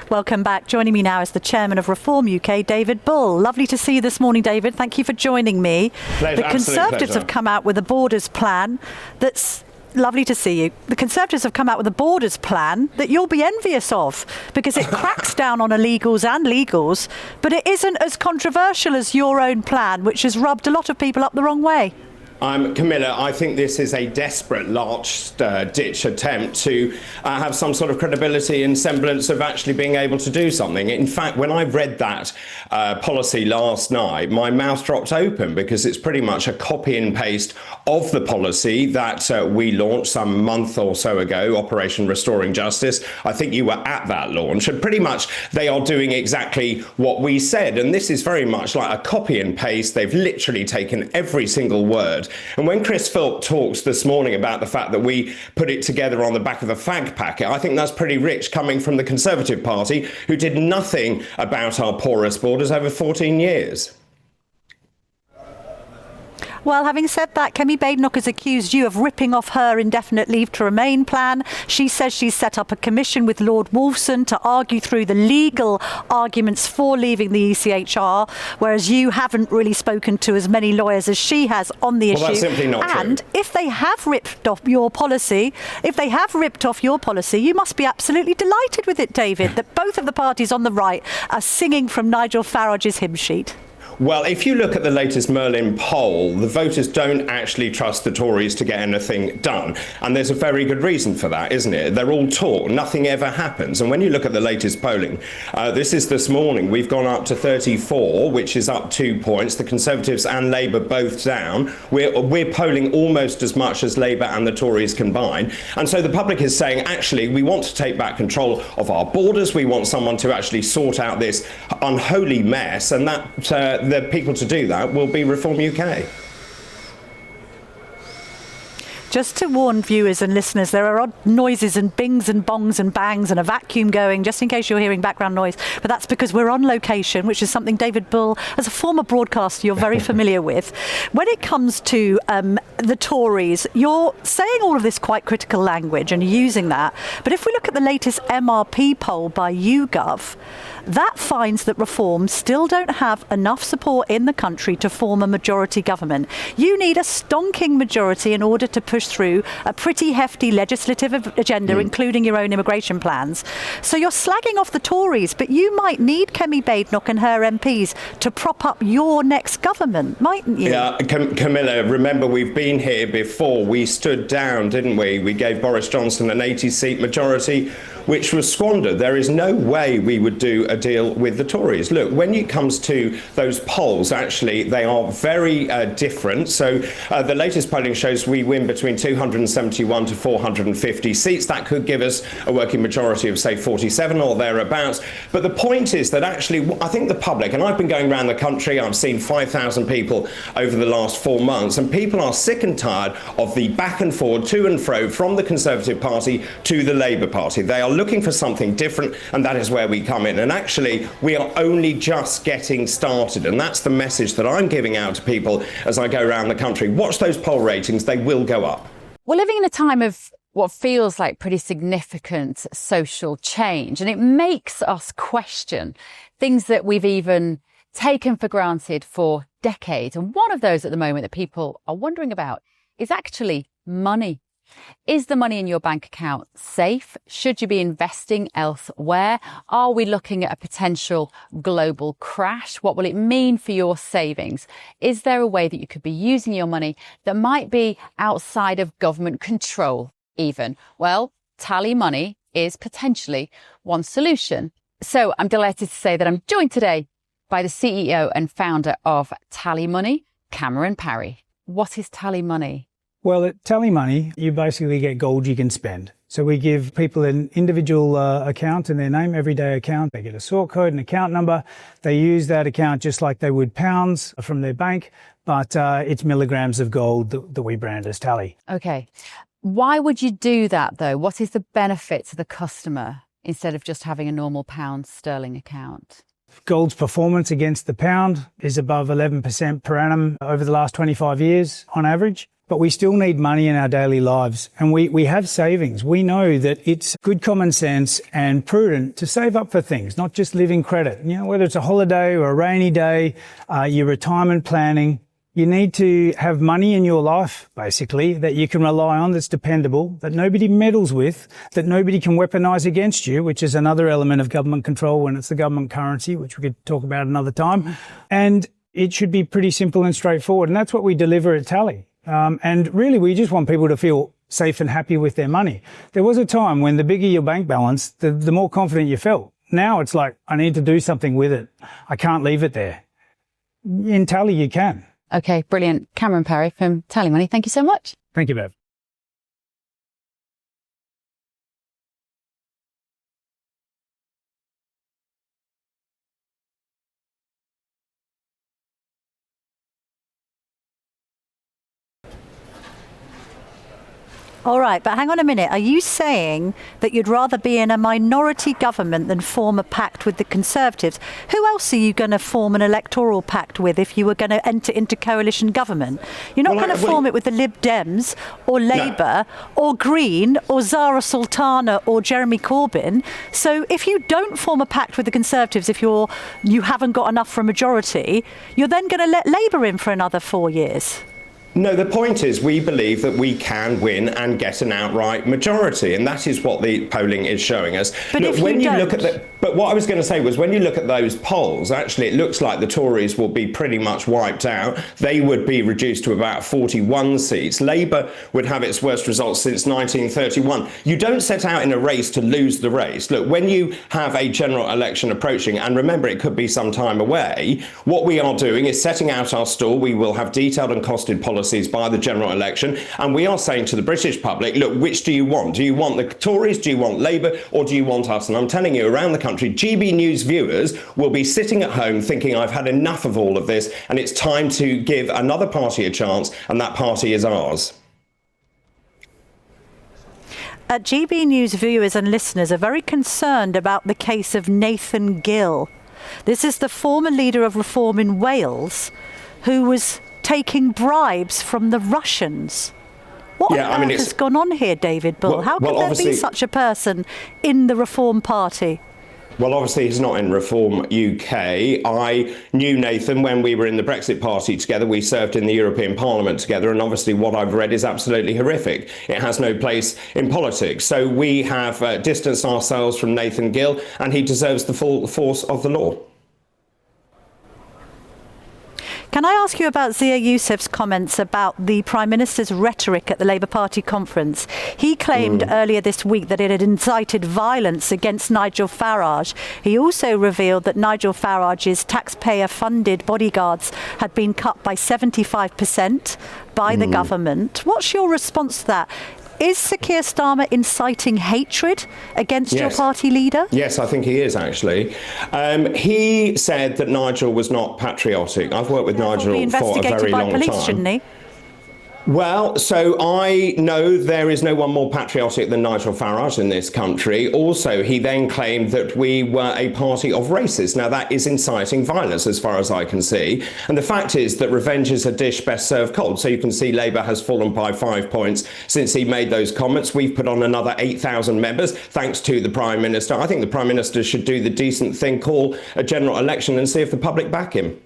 Welcome back. Joining me now is the chairman of Reform UK, David Bull. Lovely to see you this morning, David. Thank you for joining me. Pleasure. The Conservatives have come out with a borders plan that's... Lovely to see you. The Conservatives have come out with a borders plan that you'll be envious of because it cracks down on illegals and legals, but it isn't as controversial as your own plan, which has rubbed a lot of people up the wrong way. Camilla, I think this is a desperate last-ditch attempt to have some sort of credibility and semblance of actually being able to do something. In fact, when I read that policy last night, my mouth dropped open because it's pretty much a copy and paste of the policy that we launched some month or so ago, Operation Restoring Justice. I think you were at that launch, and pretty much they are doing exactly what we said. And this is very much like a copy and paste. They've literally taken every single word. And when Chris Philp talks this morning about the fact that we put it together on the back of a fag packet, I think that's pretty rich coming from the Conservative Party, who did nothing about our porous borders over 14 years. Well, having said that, Kemi Badenoch has accused you of ripping off her indefinite leave to remain plan. She says she's set up a commission with Lord Wolfson to argue through the legal arguments for leaving the ECHR, whereas you haven't really spoken to as many lawyers as she has on the issue. Well, that's simply not true. And if they have ripped off your policy, you must be absolutely delighted with it, David, that both of the parties on the right are singing from Nigel Farage's hymn sheet. Well, if you look at the latest Merlin poll, the voters don't actually trust the Tories to get anything done. And there's a very good reason for that, isn't it? They're all talk, nothing ever happens. And when you look at the latest polling, this morning, we've gone up to 34, which is up 2 points. The Conservatives and Labour both down. We're polling almost as much as Labour and the Tories combined. And so the public is saying, actually, we want to take back control of our borders. We want someone to actually sort out this unholy mess. And that the people to do that will be Reform UK. Just to warn viewers and listeners, there are odd noises and bings and bongs and bangs and a vacuum going, just in case you're hearing background noise. But that's because we're on location, which is something David Bull, as a former broadcaster, you're very familiar with. When it comes to the Tories, you're saying all of this quite critical language and using that. But if we look at the latest MRP poll by YouGov, that finds that Reform still don't have enough support in the country to form a majority government. You need a stonking majority in order to push through a pretty hefty legislative agenda, including your own immigration plans. So you're slagging off the Tories, but you might need Kemi Badenoch and her MPs to prop up your next government, mightn't you? Yeah, Camilla, remember we've been here before. We stood down, didn't we? We gave Boris Johnson an 80-seat majority, which was squandered. There is no way we would do a deal with the Tories. Look, when it comes to those polls, actually, they are very different. So the latest polling shows we win between 271 to 450 seats. That could give us a working majority of, say, 47 or thereabouts. But the point is that actually, I think the public, and I've been going around the country, I've seen 5,000 people over the last 4 months, and people are sick and tired of the back and forward, to and fro, from the Conservative Party to the Labour Party. They are looking for something different, and that is where we come in. And actually, we are only just getting started, and that's the message that I'm giving out to people as I go around the country. Watch those poll ratings, they will go up. We're living in a time of what feels like pretty significant social change, and it makes us question things that we've even taken for granted for decades. And one of those at the moment that people are wondering about is actually money. Is the money in your bank account safe? Should you be investing elsewhere? Are we looking at a potential global crash? What will it mean for your savings? Is there a way that you could be using your money that might be outside of government control even? Well, TallyMoney is potentially one solution. So I'm delighted to say that I'm joined today by the CEO and founder of TallyMoney, Cameron Parry. What is TallyMoney? Well, at TallyMoney, you basically get gold you can spend. So we give people an individual account in their name, everyday account. They get a sort code, an account number. They use that account just like they would pounds from their bank, but it's milligrams of gold that we brand as Tally. Okay. Why would you do that, though? What is the benefit to the customer instead of just having a normal pound sterling account? Gold's performance against the pound is above 11% per annum over the last 25 years on average. but we still need money in our daily lives. And we have savings. We know that it's good common sense and prudent to save up for things, not just living credit. You know, whether it's a holiday or a rainy day, your retirement planning, you need to have money in your life, basically, that you can rely on, that's dependable, that nobody meddles with, that nobody can weaponise against you, which is another element of government control when it's the government currency, which we could talk about another time. And it should be pretty simple and straightforward. And that's what we deliver at Tally. And really, we just want people to feel safe and happy with their money. There was a time when the bigger your bank balance, the more confident you felt. Now it's like, I need to do something with it. I can't leave it there. In Tally, you can. Okay, brilliant. Cameron Parry from TallyMoney, thank you so much. Thank you, Bev. All right, but hang on a minute. Are you saying that you'd rather be in a minority government than form a pact with the Conservatives? Who else are you going to form an electoral pact with if you were going to enter into coalition government? You're not going to form it with the Lib Dems or Labour or Green or Zara Sultana or Jeremy Corbyn. So if you don't form a pact with the Conservatives, if you haven't got enough for a majority, you're then going to let Labour in for another 4 years. No, the point is we believe that we can win and get an outright majority, and that is what the polling is showing us. But look, if when you don't... look at but what I was going to say was when you look at those polls, actually it looks like the Tories will be pretty much wiped out. They would be reduced to about 41 seats. Labour would have its worst results since 1931. You don't set out in a race to lose the race. Look, when you have a general election approaching, and remember it could be some time away, what we are doing is setting out our stall. We will have detailed and costed policies by the general election, and we are saying to the British public, look, which do you want? Do you want the Tories, do you want Labour, or do you want us? And I'm telling you, around the country, GB News viewers will be sitting at home thinking, I've had enough of all of this, and it's time to give another party a chance, and that party is ours. GB News viewers and listeners are very concerned about the case of Nathan Gill. This is the former leader of Reform in Wales, who was taking bribes from the Russians. What on earth has gone on here, David Bull? How could there be such a person in the Reform Party? Well, obviously, he's not in Reform UK. I knew Nathan when we were in the Brexit Party together. We served in the European Parliament together. And obviously, what I've read is absolutely horrific. It has no place in politics. So we have distanced ourselves from Nathan Gill, and he deserves the full force of the law. Can I ask you about Zia Youssef's comments about the Prime Minister's rhetoric at the Labour Party conference? He claimed earlier this week that it had incited violence against Nigel Farage. He also revealed that Nigel Farage's taxpayer-funded bodyguards had been cut by 75% by the government. What's your response to that? Is Sir Keir Starmer inciting hatred against your party leader? Yes, I think he is, actually. He said that Nigel was not patriotic. I've worked with Nigel for a very long time. Shouldn't he? Well, so I know there is no one more patriotic than Nigel Farage in this country. Also, he then claimed that we were a party of racists. Now, that is inciting violence as far as I can see. And the fact is that revenge is a dish best served cold. So you can see Labour has fallen by 5 points since he made those comments. We've put on another 8,000 members, thanks to the Prime Minister. I think the Prime Minister should do the decent thing, call a general election and see if the public back him.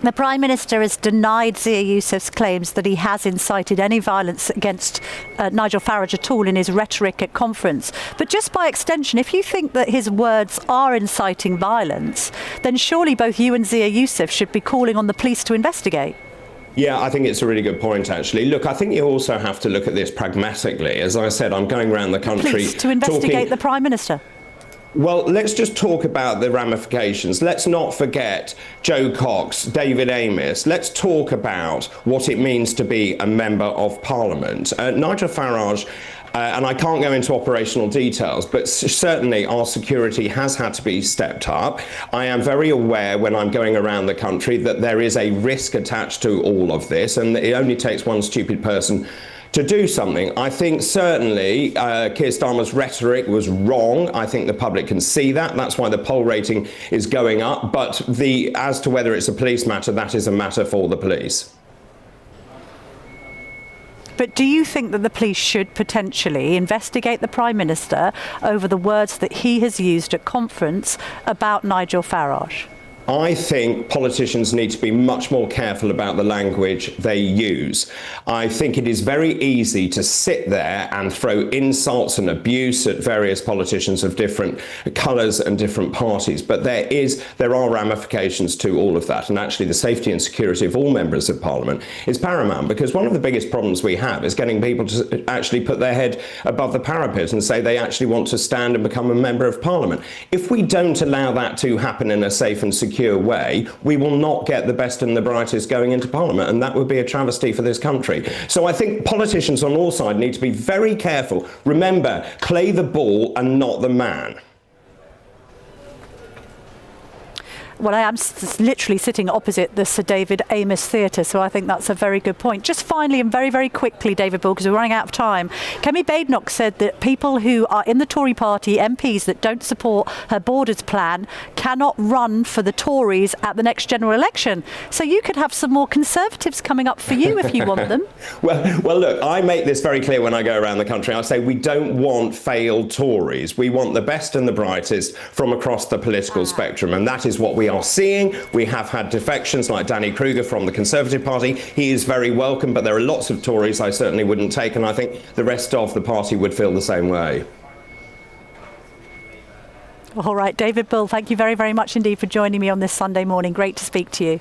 The Prime Minister has denied Zia Youssef's claims that he has incited any violence against Nigel Farage at all in his rhetoric at conference. But just by extension, if you think that his words are inciting violence, then surely both you and Zia Youssef should be calling on the police to investigate. Yeah, I think it's a really good point, actually. Look, I think you also have to look at this pragmatically. As I said, I'm going around the country police to investigate the Prime Minister. Well, let's just talk about the ramifications. Let's not forget Joe Cox, David Amess. Let's talk about what it means to be a member of Parliament. Nigel Farage And I can't go into operational details, but certainly our security has had to be stepped up. I am very aware when I'm going around the country that there is a risk attached to all of this, and it only takes one stupid person to do something. I think certainly Keir Starmer's rhetoric was wrong. I think the public can see that. That's why the poll rating is going up. But as to whether it's a police matter, that is a matter for the police. But do you think that the police should potentially investigate the Prime Minister over the words that he has used at conference about Nigel Farage? I think politicians need to be much more careful about the language they use. I think it is very easy to sit there and throw insults and abuse at various politicians of different colours and different parties, but there are ramifications to all of that, and actually the safety and security of all members of Parliament is paramount, because one of the biggest problems we have is getting people to actually put their head above the parapet and say they actually want to stand and become a member of Parliament. If we don't allow that to happen in a safe and secure way, we will not get the best and the brightest going into Parliament, and that would be a travesty for this country. So I think politicians on all sides need to be very careful. Remember, play the ball and not the man. Well, I am literally sitting opposite the Sir David Amess Theatre, so I think that's a very good point. Just finally and very, very quickly, David Bull, because we're running out of time, Kemi Badenoch said that people who are in the Tory party, MPs that don't support her Borders plan, cannot run for the Tories at the next general election. So you could have some more Conservatives coming up for you if you want them. Well, look, I make this very clear when I go around the country. I say we don't want failed Tories. We want the best and the brightest from across the political spectrum, and that is what we are seeing. We have had defections like Danny Kruger from the Conservative Party. He is very welcome, but there are lots of Tories I certainly wouldn't take, and I think the rest of the party would feel the same way. All right, David Bull, thank you very, very much indeed for joining me on this Sunday morning. Great to speak to you.